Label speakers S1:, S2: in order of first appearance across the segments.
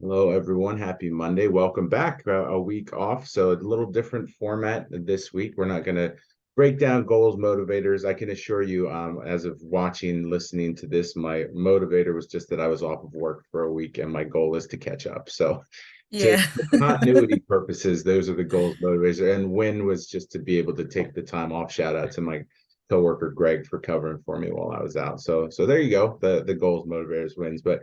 S1: Hello, everyone. Happy Monday. Welcome back. A week off, so a little different format this week. We're not going to break down goals, motivators. I can assure you, as of watching, listening to this, my motivator was just that I was off of work for a week, and my goal is to catch up. So, to
S2: Yeah.
S1: for continuity purposes, those are the goals, motivators. And win was just to be able to take the time off. Shout out to my coworker Greg for covering for me while I was out. So there you go. The goals, motivators, wins. But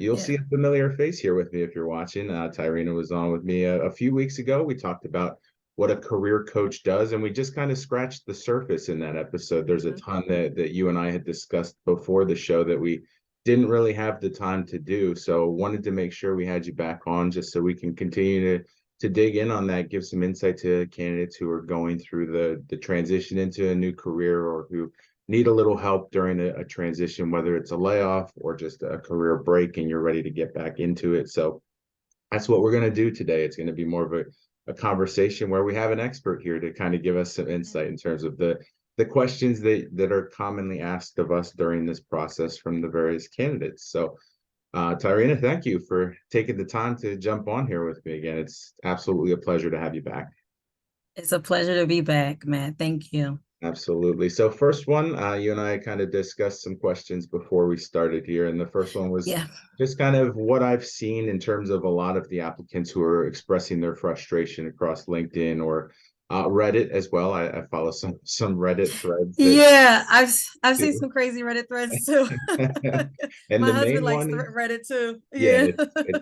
S1: you'll
S2: Yeah.
S1: see a familiar face here with me if you're watching. Tyrina was on with me a few weeks ago. We talked about what a career coach does, and we just kind of scratched the surface in that episode. There's a
S2: Mhm.
S1: ton that you and I had discussed before the show that we didn't really have the time to do. So wanted to make sure we had you back on just so we can continue to dig in on that, give some insight to candidates who are going through the transition into a new career or who need a little help during a transition, whether it's a layoff or just a career break and you're ready to get back into it. So that's what we're going to do today. It's going to be more of a conversation where we have an expert here to kind of give us some insight in terms of the questions that are commonly asked of us during this process from the various candidates. So Tyrina, thank you for taking the time to jump on here with me again. It's absolutely a pleasure to have you back.
S2: It's a pleasure to be back, Matt. Thank you.
S1: Absolutely. So first one, you and I kind of discussed some questions before we started here, and the first one was
S2: Yeah.
S1: just kind of what I've seen in terms of a lot of the applicants who are expressing their frustration across LinkedIn or Reddit as well. I follow some Reddit threads that
S2: Yeah, I've seen
S1: do.
S2: some crazy Reddit threads too.
S1: And
S2: My
S1: the
S2: husband
S1: main
S2: likes
S1: one,
S2: Reddit too.
S1: yeah,
S2: Yeah.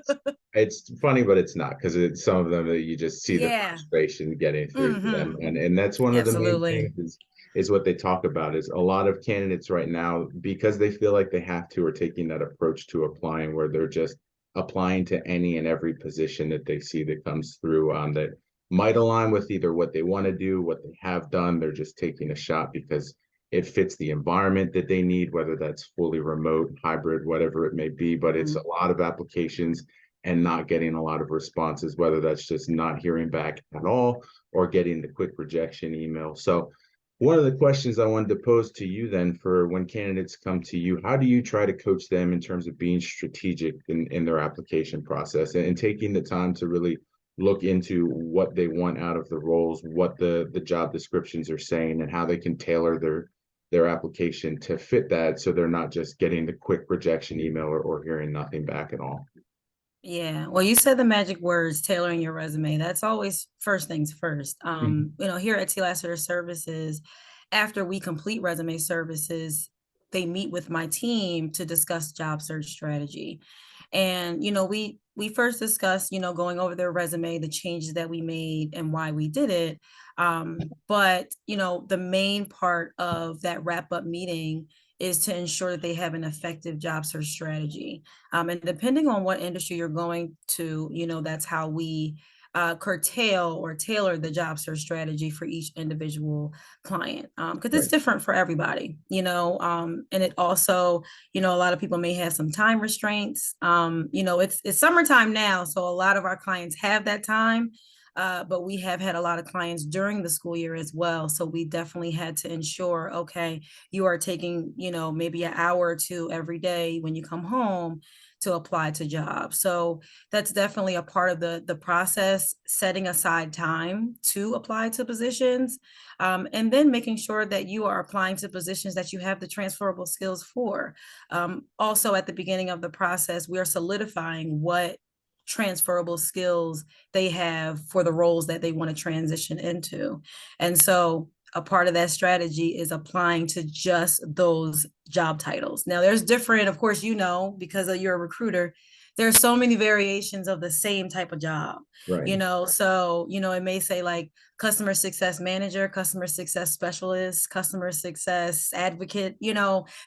S1: it's funny, but it's not because it's some of them that you just see the
S2: Yeah.
S1: frustration getting through to them,
S2: Hmm.
S1: and that's one of the main
S2: Absolutely.
S1: things is what they talk about is a lot of candidates right now because they feel like they have to are taking that approach to applying where they're just applying to any and every position that they see that comes through that might align with either what they want to do, what they have done. They're just taking a shot because it fits the environment that they need, whether that's fully remote, hybrid, whatever it may be. But it's
S2: Mhm.
S1: a lot of applications and not getting a lot of responses, whether that's just not hearing back at all or getting the quick rejection email. So, one of the questions I wanted to pose to you then for when candidates come to you, how do you try to coach them in terms of being strategic in their application process and taking the time to really look into what they want out of the roles, what the job descriptions are saying, and how they can tailor their application to fit that so they're not just getting the quick rejection email or hearing nothing back at all.
S2: Yeah. Well, you said the magic words, tailoring your resume. That's always first things first.
S1: Mhm.
S2: Here at T Lassiter Services, after we complete resume services, they meet with my team to discuss job search strategy. And we first discussed, going over their resume, the changes that we made and why we did it. But the main part of that wrap up meeting is to ensure that they have an effective job search strategy. And depending on what industry you're going to, that's how we curtail or tailor the job search strategy for each individual client, because it's
S1: Right.
S2: different for everybody, and it also, a lot of people may have some time restraints. It's summertime now, so a lot of our clients have that time. But we have had a lot of clients during the school year as well. So we definitely had to ensure, okay, you are taking, maybe an hour or two every day when you come home to apply to jobs. So that's definitely a part of the process, setting aside time to apply to positions, and then making sure that you are applying to positions that you have the transferable skills for. Also, at the beginning of the process, we are solidifying what transferable skills they have for the roles that they want to transition into. And so a part of that strategy is applying to just those job titles. Now, there's different, of course, because you're a recruiter, there's so many variations of the same type of job,
S1: Right.
S2: so, it may say like customer success manager, customer success specialist, customer success advocate,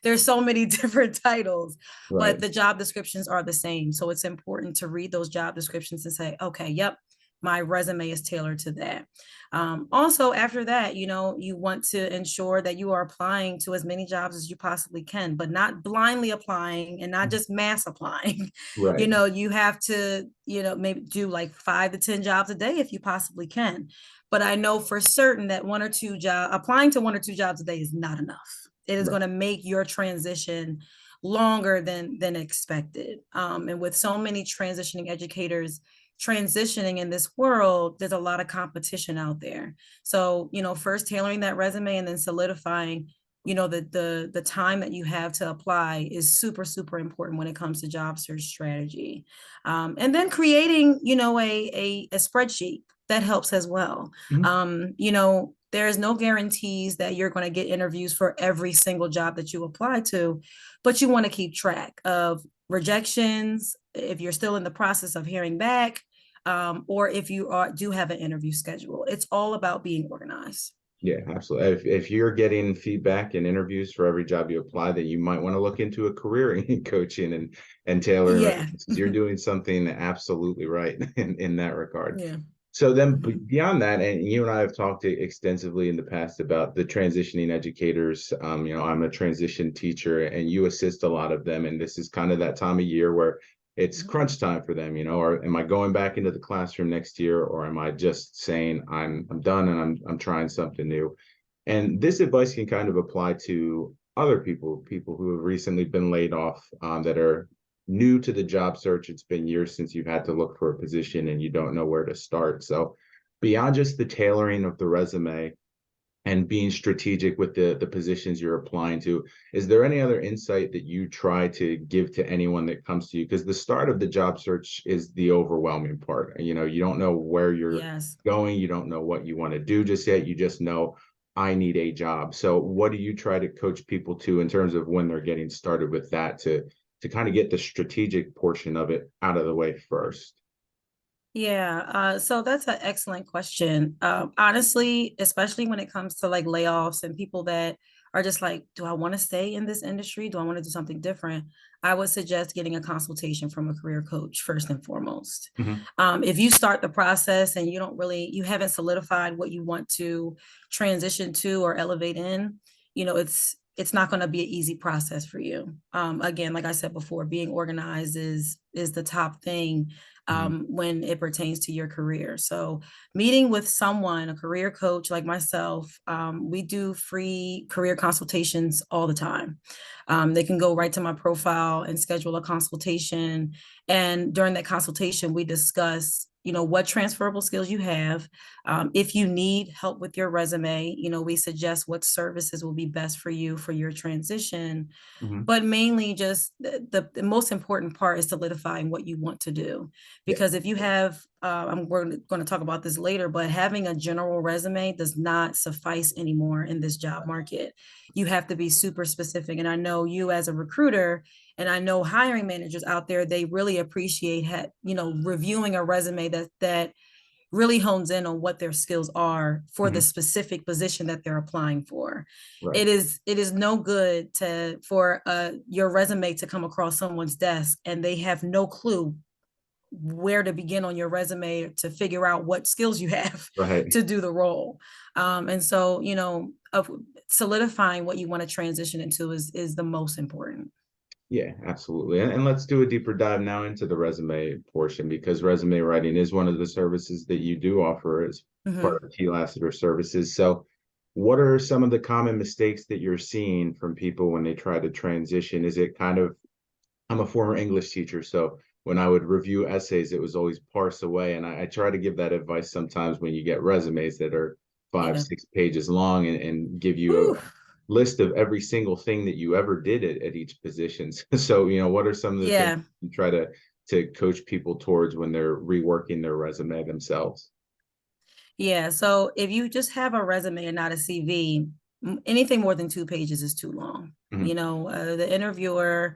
S2: there's so many different titles, but
S1: Right.
S2: the job descriptions are the same. So it's important to read those job descriptions and say, okay, yep, my resume is tailored to that. Also, after that, you want to ensure that you are applying to as many jobs as you possibly can, but not blindly applying and not just mass applying.
S1: Right.
S2: You have to, maybe do like 5 to 10 jobs a day if you possibly can. But I know for certain that applying to 1 or 2 jobs a day is not enough. It is
S1: Right.
S2: going to make your transition longer than expected. And with so many transitioning educators transitioning in this world, there's a lot of competition out there. So, first tailoring that resume and then solidifying, the time that you have to apply is super, super important when it comes to job search strategy. And then creating, a spreadsheet that helps as well.
S1: Mhm.
S2: There is no guarantees that you're going to get interviews for every single job that you apply to, but you want to keep track of rejections if you're still in the process of hearing back, or if you do have an interview schedule. It's all about being organized.
S1: Yeah, absolutely. If you're getting feedback and interviews for every job you apply, then you might want to look into a career in coaching and tailoring
S2: Yeah.
S1: resumes. You're doing something absolutely right in that regard.
S2: Yeah.
S1: So then
S2: Mhm.
S1: beyond that, and you and I have talked extensively in the past about the transitioning educators. I'm a transition teacher and you assist a lot of them. And this is kind of that time of year where it's crunch time for them, or am I going back into the classroom next year, or am I just saying I'm done and I'm trying something new? And this advice can kind of apply to other people who have recently been laid off, that are new to the job search. It's been years since you've had to look for a position and you don't know where to start. So beyond just the tailoring of the resume and being strategic with the positions you're applying to, is there any other insight that you try to give to anyone that comes to you? Because the start of the job search is the overwhelming part. You don't know where you're
S2: Yes.
S1: going, you don't know what you want to do just yet. You just know I need a job. So what do you try to coach people to in terms of when they're getting started with that, to kind of get the strategic portion of it out of the way first?
S2: Yeah, so that's an excellent question. Honestly, especially when it comes to like layoffs and people that are just like, do I want to stay in this industry? Do I want to do something different? I would suggest getting a consultation from a career coach first and foremost.
S1: Mhm.
S2: If you start the process and you haven't solidified what you want to transition to or elevate in, it's not going to be an easy process for you. Again, like I said before, being organized is the top thing
S1: Mhm.
S2: when it pertains to your career. So, meeting with someone, a career coach like myself, we do free career consultations all the time. They can go right to my profile and schedule a consultation. And during that consultation, we discuss, what transferable skills you have. If you need help with your resume, we suggest what services will be best for you for your transition,
S1: Mhm.
S2: but mainly just the most important part is solidifying what you want to do.
S1: Yeah.
S2: Because if you have, we're going to talk about this later, but having a general resume does not suffice anymore in this job market. You have to be super specific. And I know you as a recruiter, and I know hiring managers out there, they really appreciate, reviewing a resume that really hones in on what their skills are for the
S1: Mhm.
S2: specific position that they're applying for.
S1: Right.
S2: It is no good for your resume to come across someone's desk and they have no clue where to begin on your resume to figure out what skills you have
S1: Right.
S2: to do the role. And so, of solidifying what you want to transition into is the most important.
S1: Yeah, absolutely. And let's do a deeper dive now into the resume portion, because resume writing is one of the services that you do offer as part
S2: Mhm.
S1: of T Lassiter services. So, what are some of the common mistakes that you're seeing from people when they try to transition? Is it kind of, I'm a former English teacher, so when I would review essays, it was always parse away. And I try to give that advice sometimes when you get resumes that are five,
S2: Yeah.
S1: 6 pages long, and give you a
S2: Whew.
S1: list of every single thing that you ever did at each position. So, what are some of the things
S2: Yeah.
S1: you try to coach people towards when they're reworking their resume themselves?
S2: Yeah. So if you just have a resume and not a CV, anything more than 2 pages is too long.
S1: Mhm.
S2: The interviewer,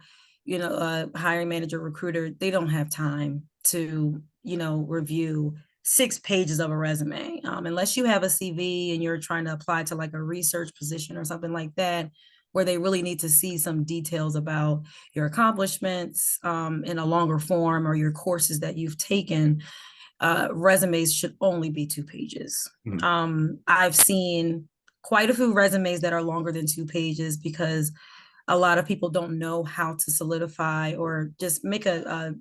S2: hiring manager, recruiter, they don't have time to, review 6 pages of a resume. Unless you have a CV and you're trying to apply to like a research position or something like that, where they really need to see some details about your accomplishments in a longer form or your courses that you've taken. Resumes should only be 2 pages.
S1: Mhm.
S2: I've seen quite a few resumes that are longer than 2 pages because a lot of people don't know how to solidify or just make a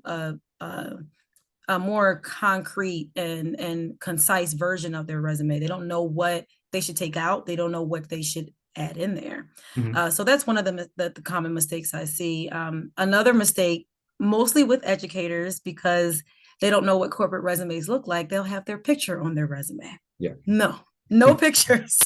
S2: more concrete and concise version of their resume. They don't know what they should take out. They don't know what they should add in there.
S1: Mhm.
S2: So that's one of the common mistakes I see. Another mistake, mostly with educators, because they don't know what corporate resumes look like, they'll have their picture on their resume.
S1: Yeah.
S2: No pictures.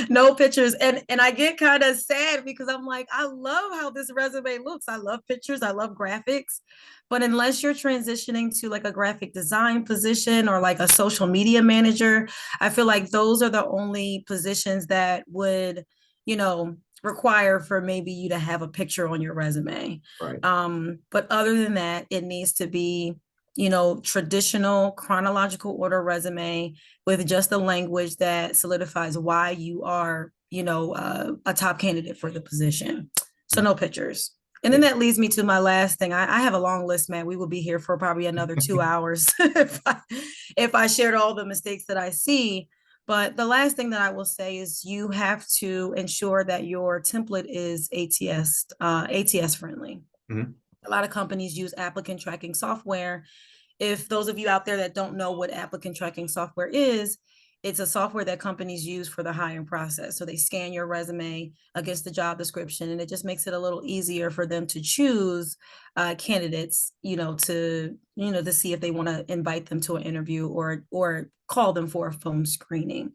S2: No pictures. And I get kind of sad because I'm like, I love how this resume looks. I love pictures, I love graphics. But unless you're transitioning to like a graphic design position or like a social media manager, I feel like those are the only positions that would, you know, require for maybe you to have a picture on your resume.
S1: Right.
S2: But other than that, it needs to be, you know, traditional chronological order resume with just the language that solidifies why you are, you know, a top candidate for the position. So no pictures. And then
S1: Yeah.
S2: that leads me to my last thing. I have a long list, man. We will be here for probably another 2 hours if I shared all the mistakes that I see. But the last thing that I will say is you have to ensure that your template is ATS friendly.
S1: Mhm.
S2: A lot of companies use applicant tracking software. If those of you out there that don't know what applicant tracking software is, it's a software that companies use for the hiring process. So they scan your resume against the job description, and it just makes it a little easier for them to choose candidates, to see if they want to invite them to an interview or call them for a phone screening.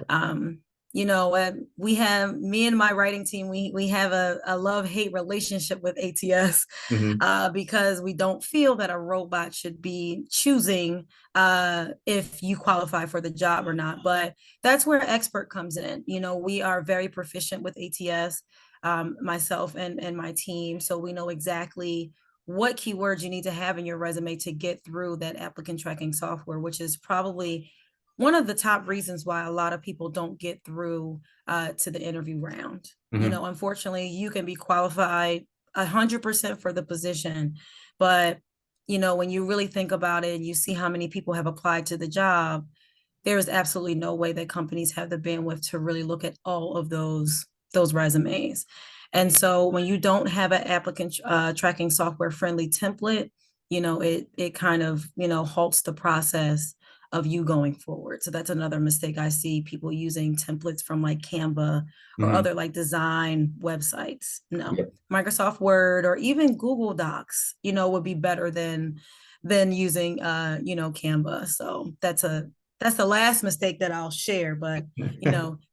S2: Um, we have me and my writing team. We have a love-hate relationship with ATS
S1: Mhm.
S2: because we don't feel that a robot should be choosing if you qualify for the job or not. But that's where expert comes in. You know, we are very proficient with ATS, myself and my team. So we know exactly what keywords you need to have in your resume to get through that applicant tracking software, which is probably one of the top reasons why a lot of people don't get through to the interview round. You
S1: Mhm.
S2: know, unfortunately, you can be qualified 100% for the position, but when you really think about it and you see how many people have applied to the job, there is absolutely no way that companies have the bandwidth to really look at all of those resumes. And so when you don't have an applicant tracking software friendly template, it kind of halts the process of you going forward. So that's another mistake I see, people using templates from like Canva or
S1: Mhm.
S2: other like design websites. No,
S1: Yep.
S2: Microsoft Word or even Google Docs, would be better than using Canva. So that's the last mistake that I'll share, but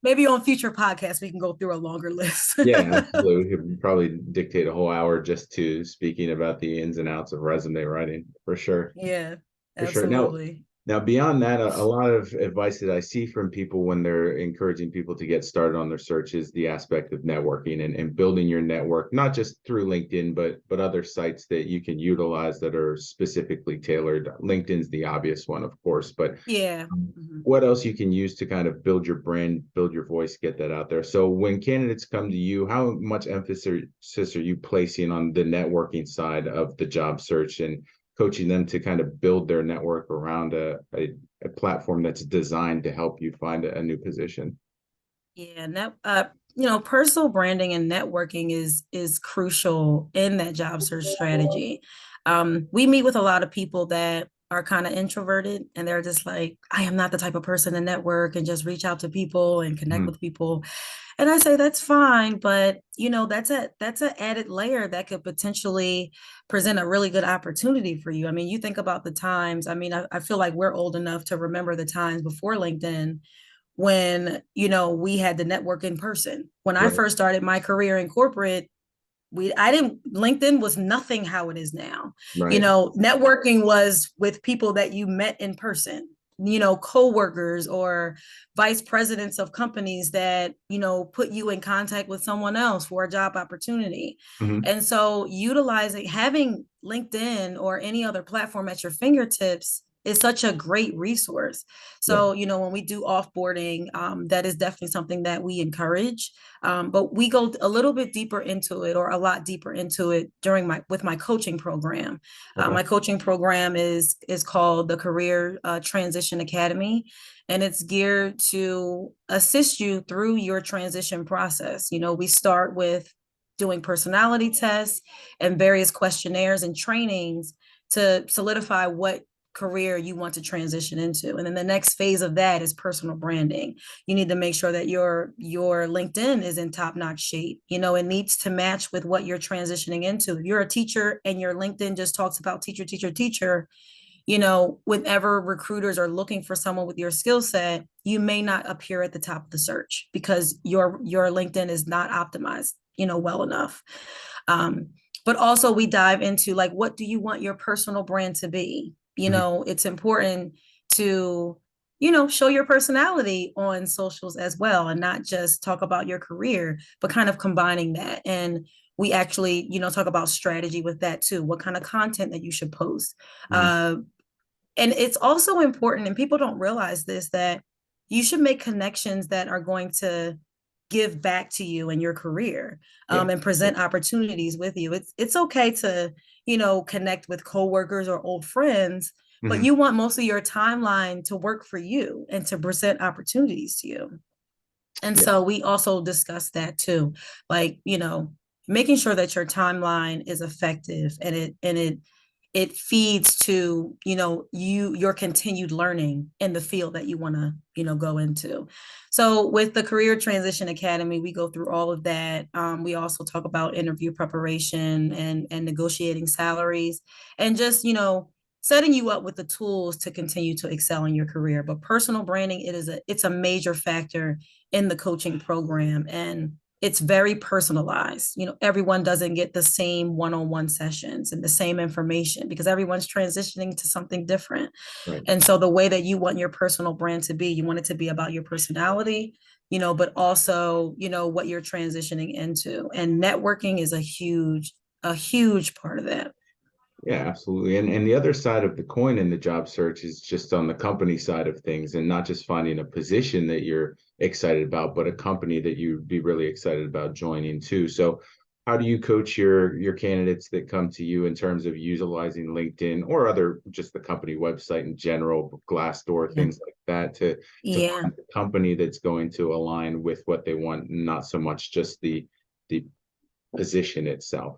S2: maybe on future podcasts we can go through a longer list.
S1: Yeah, absolutely. We could probably dictate a whole hour just to speaking about the ins and outs of resume writing, for sure.
S2: Yeah,
S1: For sure. Now,
S2: absolutely.
S1: now beyond that, a lot of advice that I see from people when they're encouraging people to get started on their search is the aspect of networking and building your network, not just through LinkedIn, but other sites that you can utilize that are specifically tailored. LinkedIn's the obvious one, of course, but
S2: Yeah. Mhm.
S1: what else you can use to kind of build your brand, build your voice, get that out there. So when candidates come to you, how much emphasis are you placing on the networking side of the job search and coaching them to kind of build their network around a platform that's designed to help you find a new position?
S2: Yeah, and that personal branding and networking is crucial in that job search strategy. We meet with a lot of people that are kind of introverted and they're just like, I am not the type of person to network and just reach out to people and connect
S1: Mhm.
S2: with people. And I say that's fine, but that's an added layer that could potentially present a really good opportunity for you. I mean, you think about the times. I mean, I feel like we're old enough to remember the times before LinkedIn when we had to network in person. When I
S1: Right.
S2: first started my career in corporate, I didn't LinkedIn was nothing how it is now.
S1: Right.
S2: Networking was with people that you met in person, co-workers or vice presidents of companies that put you in contact with someone else for a job opportunity.
S1: Mhm.
S2: And so utilizing having LinkedIn or any other platform at your fingertips is such a great resource.
S1: Yeah.
S2: So when we do offboarding, that is definitely something that we encourage, but we go a little bit deeper into it, or a lot deeper into it during my coaching program.
S1: Okay.
S2: My coaching program is called the Career Transition Academy, and it's geared to assist you through your transition process. We start with doing personality tests and various questionnaires and trainings to solidify what career you want to transition into. And then the next phase of that is personal branding. You need to make sure that your LinkedIn is in top-notch shape. It needs to match with what you're transitioning into. If you're a teacher and your LinkedIn just talks about teacher, teacher, teacher, whenever recruiters are looking for someone with your skill set, you may not appear at the top of the search because your LinkedIn is not optimized, well enough. But also we dive into like, what do you want your personal brand to be? It's important to, show your personality on socials as well, and not just talk about your career, but kind of combining that. And we actually, talk about strategy with that too. What kind of content that you should post.
S1: Mhm.
S2: And it's also important, and people don't realize this, that you should make connections that are going to give back to you in your career,
S1: Yeah.
S2: and present opportunities with you. It's okay to, connect with coworkers or old friends, but
S1: Mhm.
S2: you want most of your timeline to work for you and to present opportunities to you. And
S1: Yeah.
S2: so we also discussed that too, like, making sure that your timeline is effective, and it feeds to, your continued learning in the field that you want to, go into. So with the Career Transition Academy, we go through all of that. We also talk about interview preparation and negotiating salaries, and just, setting you up with the tools to continue to excel in your career. But personal branding, it's a major factor in the coaching program, and it's very personalized. Everyone doesn't get the same one-on-one sessions and the same information because everyone's transitioning to something different.
S1: Right.
S2: And so the way that you want your personal brand to be, you want it to be about your personality, but also, what you're transitioning into. And networking is a huge part of that.
S1: Yeah, absolutely. And the other side of the coin in the job search is just on the company side of things, and not just finding a position that you're excited about, but a company that you'd be really excited about joining too. So how do you coach your candidates that come to you in terms of utilizing LinkedIn or other, just the company website in general, Glassdoor,
S2: Yeah.
S1: things like that, to
S2: Yeah.
S1: find a company that's going to align with what they want, not so much just the position itself?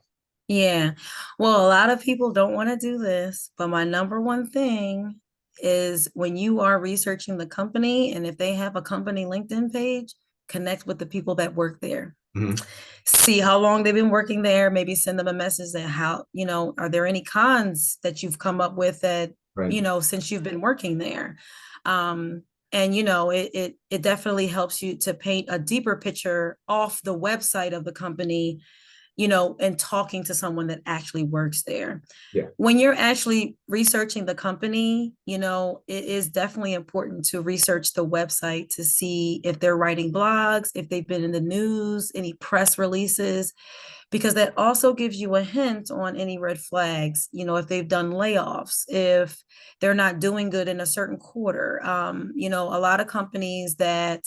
S2: Yeah. Well, a lot of people don't want to do this, but my number one thing is when you are researching the company, and if they have a company LinkedIn page, connect with the people that work there.
S1: Mhm.
S2: See how long they've been working there, maybe send them a message that are there any cons that you've come up with that,
S1: Right.
S2: since you've been working there. And it definitely helps you to paint a deeper picture off the website of the company, and talking to someone that actually works there.
S1: Yeah.
S2: When you're actually researching the company, it is definitely important to research the website to see if they're writing blogs, if they've been in the news, any press releases, because that also gives you a hint on any red flags, if they've done layoffs, if they're not doing good in a certain quarter. A lot of companies that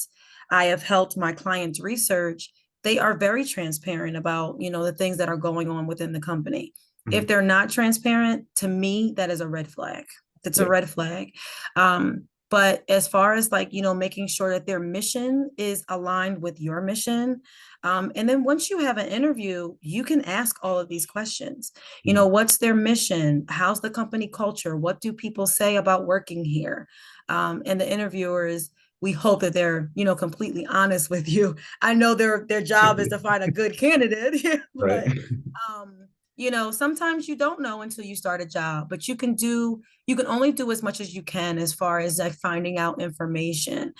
S2: I have helped my clients research, they are very transparent about, the things that are going on within the company. If
S1: Mhm.
S2: they're not transparent, to me, that is a red flag. It's a
S1: Yeah.
S2: red flag. But as far as like, making sure that their mission is aligned with your mission, and then once you have an interview, you can ask all of these questions.
S1: Mhm.
S2: What's their mission? How's the company culture? What do people say about working here? And the interviewers, we hope that they're, completely honest with you. I know their job is to find a good candidate,
S1: Right.
S2: but um, sometimes you don't know until you start a job, but you can only do as much as you can as far as like finding out information,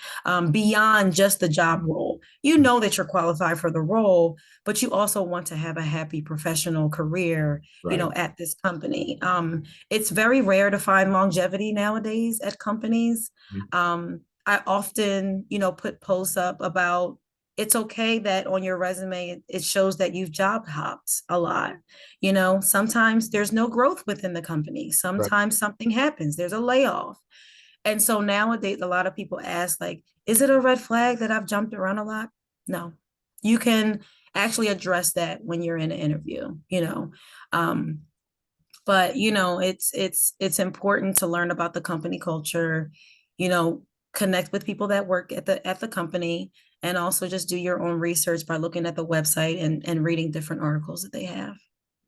S2: beyond just the job role. You know that you're qualified for the role, but you also want to have a happy professional career,
S1: Right.
S2: at this company. It's very rare to find longevity nowadays at companies.
S1: Mhm.
S2: I often, put posts up about it's okay that on your resume it shows that you've job hopped a lot. Sometimes there's no growth within the company.
S1: Right.
S2: Sometimes something happens, there's a layoff. And so nowadays, a lot of people ask, like, is it a red flag that I've jumped around a lot? No. You can actually address that when you're in an interview. Um, but it's important to learn about the company culture, you know, connect with people that work at the company, and also just do your own research by looking at the website and reading different articles that they have.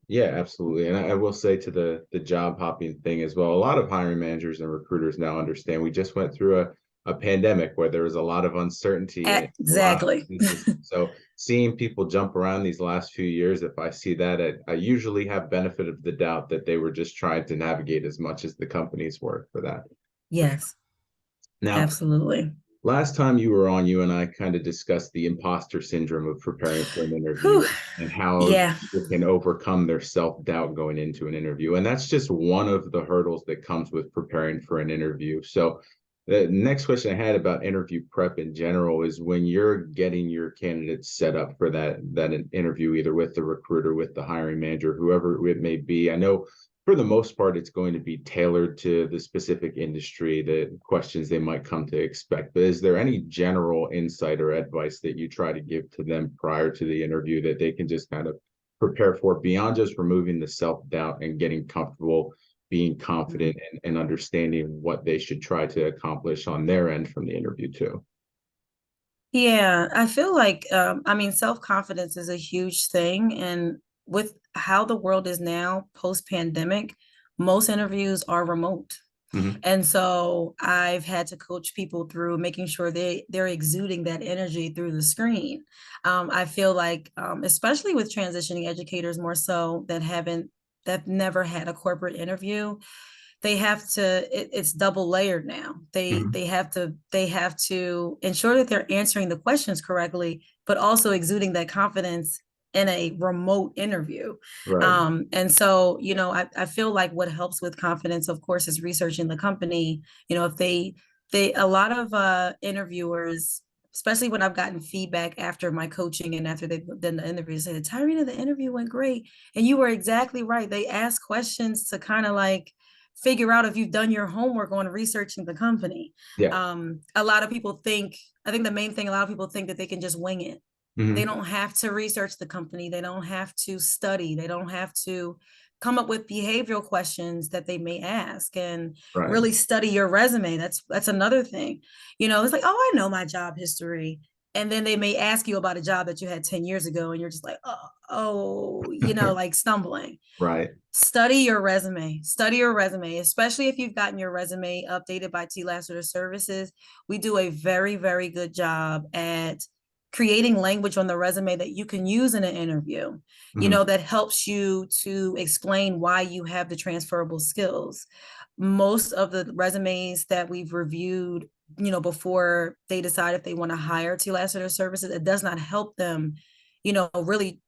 S1: Yeah, absolutely. And I will say to the job hopping thing as well, a lot of hiring managers and recruiters now understand we just went through a pandemic where there was a lot of uncertainty and a lot of
S2: Exactly.
S1: business. So seeing people jump around these last few years, if I see that, I usually have benefit of the doubt that they were just trying to navigate as much as the companies were for that.
S2: Yes,
S1: Now,
S2: absolutely.
S1: last time you were on, you and I kind of discussed the imposter syndrome of preparing for an interview
S2: Whew.
S1: and how
S2: Yeah.
S1: people can overcome their self-doubt going into an interview. And that's just one of the hurdles that comes with preparing for an interview. So the next question I had about interview prep in general is when you're getting your candidates set up for that interview, either with the recruiter, with the hiring manager, whoever it may be. I know for the most part, it's going to be tailored to the specific industry, the questions they might come to expect. But is there any general insight or advice that you try to give to them prior to the interview that they can just kind of prepare for beyond just removing the self-doubt and getting comfortable, being confident and understanding what they should try to accomplish on their end from the interview too?
S2: Yeah, I feel like I mean self-confidence is a huge thing, and with how the world is now post-pandemic, most interviews are remote.
S1: Mm-hmm.
S2: And so I've had to coach people through making sure they're exuding that energy through the screen. I feel like, especially with transitioning educators more so that never had a corporate interview, they have to it's double layered now.
S1: Mm-hmm.
S2: They have to ensure that they're answering the questions correctly, but also exuding that confidence in a remote interview.
S1: Right.
S2: And so, I feel like what helps with confidence, of course, is researching the company. If they a lot of interviewers, especially when I've gotten feedback after my coaching and after they've done the interview, say, Tyrina, the interview went great. And you were exactly right. They ask questions to kind of like figure out if you've done your homework on researching the company.
S1: Yeah.
S2: A lot of people think, I think the main thing, a lot of people think that they can just wing it. They
S1: Mm-hmm.
S2: don't have to research the company. They don't have to study. They don't have to come up with behavioral questions that they may ask and
S1: Right.
S2: really study your resume. That's another thing. It's like, oh, I know my job history. And then they may ask you about a job that you had 10 years ago, and you're just like, like stumbling.
S1: Right.
S2: Study your resume, especially if you've gotten your resume updated by T Lassiter Services. We do a very, very good job at creating language on the resume that you can use in an interview,
S1: Mm-hmm.
S2: that helps you to explain why you have the transferable skills. Most of the resumes that we've reviewed, before they decide if they want to hire T Lassiter Services, it does not help them, really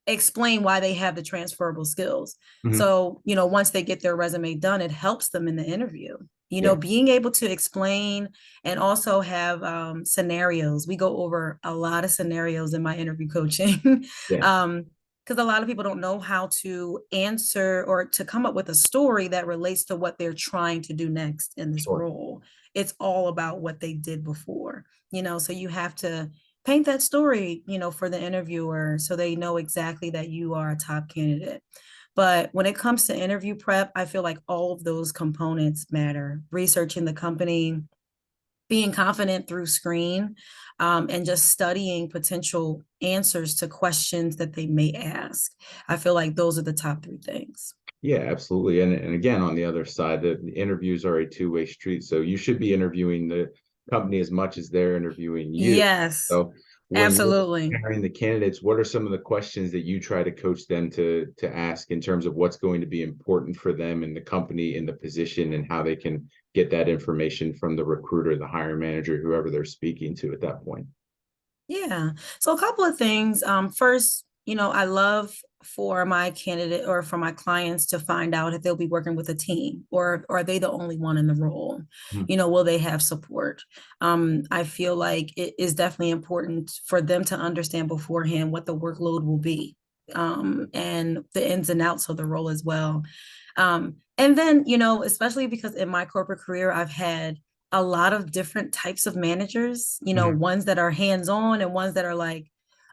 S2: explain why they have the transferable skills.
S1: Mm-hmm.
S2: So, once they get their resume done, it helps them in the interview.
S1: Yeah.
S2: Being able to explain and also have scenarios. We go over a lot of scenarios in my interview coaching.
S1: Yeah.
S2: Because a lot of people don't know how to answer or to come up with a story that relates to what they're trying to do next in this
S1: Sure.
S2: role. It's all about what they did before, so you have to paint that story, for the interviewer so they know exactly that you are a top candidate. But when it comes to interview prep, I feel like all of those components matter. Researching the company, being confident through screen, and just studying potential answers to questions that they may ask. I feel like those are the top three things.
S1: Yeah, absolutely. And again, on the other side, the interviews are a two-way street. So you should be interviewing the company as much as they're interviewing you.
S2: Yes,
S1: So when you're
S2: absolutely.
S1: preparing the candidates, what are some of the questions that you try to coach them to ask in terms of what's going to be important for them in the company, in the position, and how they can get that information from the recruiter, the hiring manager, whoever they're speaking to at that point?
S2: Yeah. So a couple of things. First, I love for my candidate or for my clients to find out if they'll be working with a team or are they the only one in the role?
S1: Mhm.
S2: Will they have support? I feel like it is definitely important for them to understand beforehand what the workload will be, and the ins and outs of the role as well. And then, especially because in my corporate career, I've had a lot of different types of managers,
S1: Mhm.
S2: ones that are hands-on and ones that are like,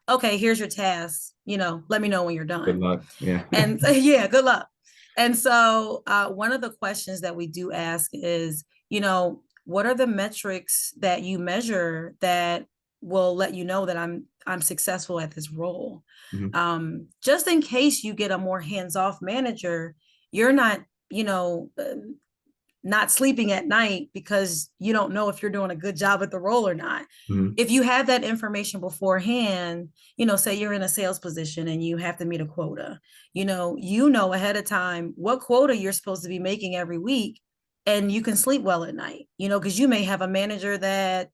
S2: okay, here's your task, let me know when you're
S1: Good
S2: done.
S1: luck. Yeah.
S2: And yeah, good luck. And so one of the questions that we do ask is, what are the metrics that you measure that will let you know that I'm I'm successful at this role.
S1: Mhm.
S2: Just in case you get a more hands-off manager, you're not, not sleeping at night because you don't know if you're doing a good job at the role or not.
S1: Mhm.
S2: If you have that information beforehand, say you're in a sales position and you have to meet a quota, ahead of time what quota you're supposed to be making every week, and you can sleep well at night, because you may have a manager that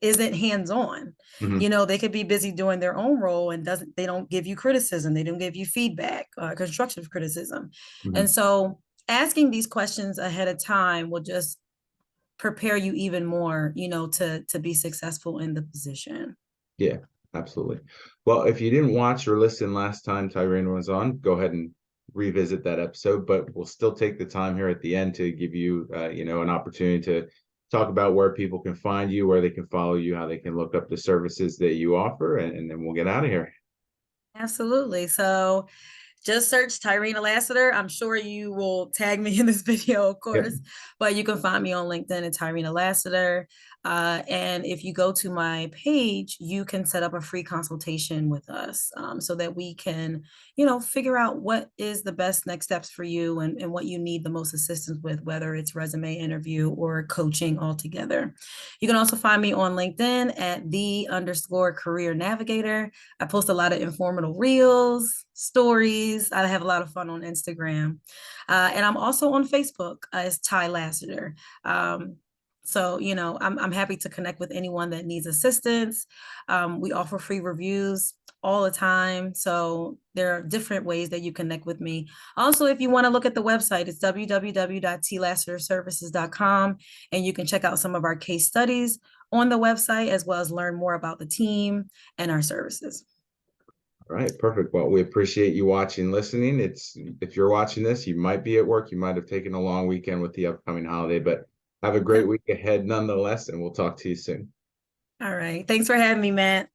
S2: isn't hands-on.
S1: Mhm.
S2: They could be busy doing their own role and they don't give you criticism, they don't give you feedback, constructive criticism.
S1: Mhm.
S2: And so asking these questions ahead of time will just prepare you even more, to be successful in the position.
S1: Yeah, absolutely. Well, if you didn't watch or listen last time Tyrina was on, go ahead and revisit that episode, but we'll still take the time here at the end to give you, an opportunity to talk about where people can find you, where they can follow you, how they can look up the services that you offer, and then we'll get out of here.
S2: Absolutely. So just search Tyrina Lassiter. I'm sure you will tag me in this video, of
S1: Yep.
S2: course, but you can find me on LinkedIn at Tyrina Lassiter. And if you go to my page, you can set up a free consultation with us, so that we can, figure out what is the best next steps for you, and what you need the most assistance with, whether it's resume interview or coaching altogether. You can also find me on LinkedIn at _career navigator. I post a lot of informative reels, stories. I have a lot of fun on Instagram. And I'm also on Facebook as Ty Lassiter. So, I'm happy to connect with anyone that needs assistance. We offer free reviews all the time. So there are different ways that you connect with me. Also, if you want to look at the website, it's www.tlassiterservices.com, and you can check out some of our case studies on the website, as well as learn more about the team and our services.
S1: All right, perfect. Well, we appreciate you watching, listening. If you're watching this, you might be at work, you might have taken a long weekend with the upcoming holiday, but have a great week ahead nonetheless, and we'll talk to you soon.
S2: All right. Thanks for having me, Matt.